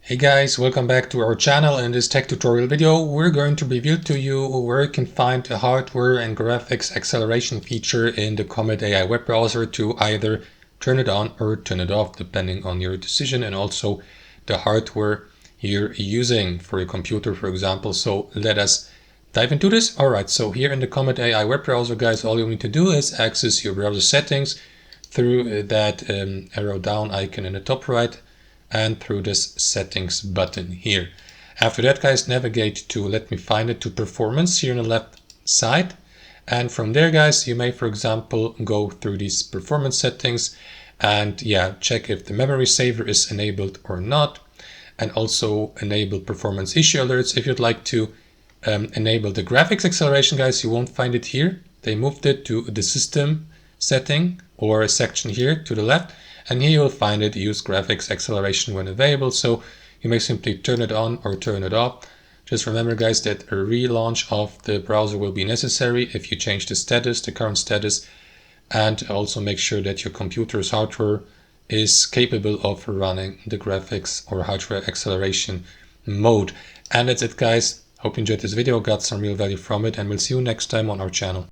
Hey guys, welcome back to our channel. In this tech tutorial video, we're going to review to you where you can find a hardware and graphics acceleration feature in the Comet AI web browser to either turn it on or turn it off, depending on your decision, and also the hardware you're using for your computer, for example. So let us dive into this. All right, so here in the Comet AI web browser, guys, all you need to do is access your browser settings through that arrow down icon in the top right, and through this settings button here. After that, guys, navigate to, let me find it, to performance here on the left side. And from there, guys, you may, for example, go through these performance settings and check if the memory saver is enabled or not. And also enable performance issue alerts. If you'd like to enable the graphics acceleration, guys, you won't find it here. They moved it to the system setting or a section here to the left. And here you'll find it, use graphics acceleration when available. So you may simply turn it on or turn it off. Just remember, guys, that a relaunch of the browser will be necessary if you change the status, the current status, and also make sure that your computer's hardware is capable of running the graphics or hardware acceleration mode. And that's it, guys. Hope you enjoyed this video, got some real value from it, and we'll see you next time on our channel.